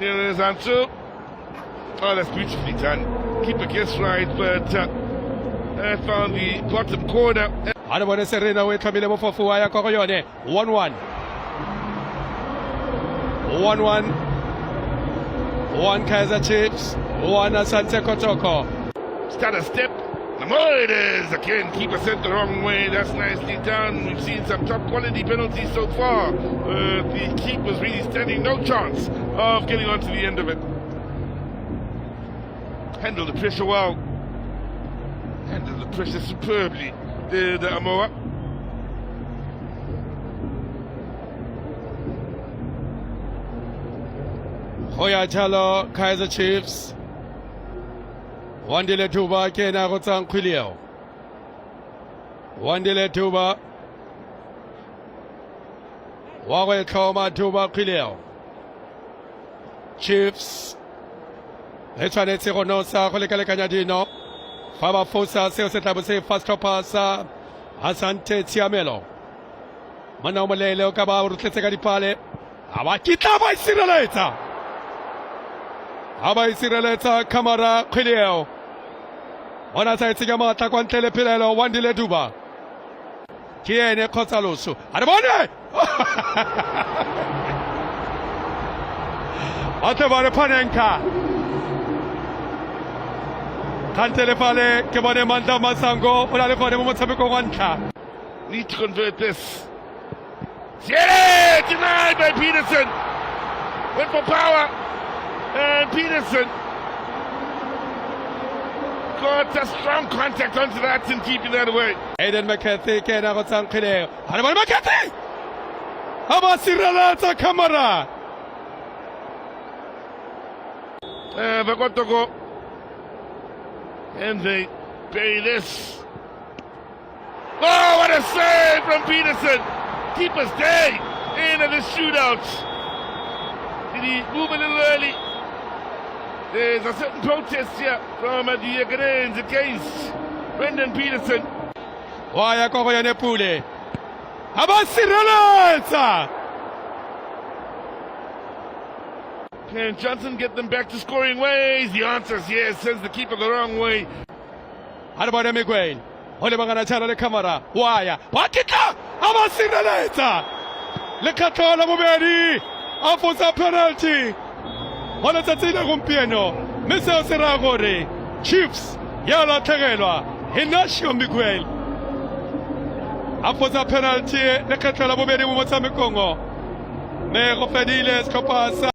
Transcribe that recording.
There is Ansu. Oh, that's beautifully done. Keeper gets right, but found the bottom corner. Adabone Serena we Camille Mofofu ya Koyone 1-1. 1-1. 1 Kaizer Chiefs, 1 Asante Kotoko. Start a step. Oh, it is again. Keeper sent the wrong way. That's nicely done. We've seen some top quality penalties so far. The keeper's really standing no chance of getting onto the end of it. Handled the pressure well. Handled the pressure superbly. The Amoa. Hoya Jalo Kaizer Chiefs. Wandile Tuba Kena Rotan Quilio. Wandile Tuba. Wawe Koma Tuba Quilio. Chiefs. Etwanetse Ronosa Kolekale Kanyadino. Faba Fosa Seosetabuse Fast Pasa. Asante Tiamelo. Manamalele Okaba Rutlesegadi Pale. Awakita by Siraleta. Abai Siraleta Kamara Quilio. Ona Saitsigama Taquantele Pirello, Wandile Duba. Kiene Cosalusu. Adabone! Atavare Panenka. Cantele Pale, Kebane Manda Masango, Olale Mosamiko Wanta. Need to convert this. Yeah! Denied by Peterson. Went for power. And Peterson got a strong contact onto that and keeping that away. Aiden McCarthy, Kena Rotan Quilio. Adabone McCarthy! Abasiralata Kamara. Vagotogo. And they bury this. Oh, what a save from Peterson! Keeper's day into the shootout. Did he move a little early? There's a certain protest here from the Ghanaians against Brendan Peterson. Waya Koyane Pule. Abasiralata! Can Johnson get them back to scoring ways? The answer is yes, sends the keeper the wrong way. Adabone Miguel. Ole Magana Chana le Kamara. Waya. Wakita! Abasiralata! Le Katola Muberi. Afosa penalty. Ona Tatina Rumpieno. Mesa Seragore. Chiefs. Yala Tegelwa. Hinashio Miguel. Afosa penalty. Le Katola Muberi Mumosa Mekongo. Me Rofediles Kopasa.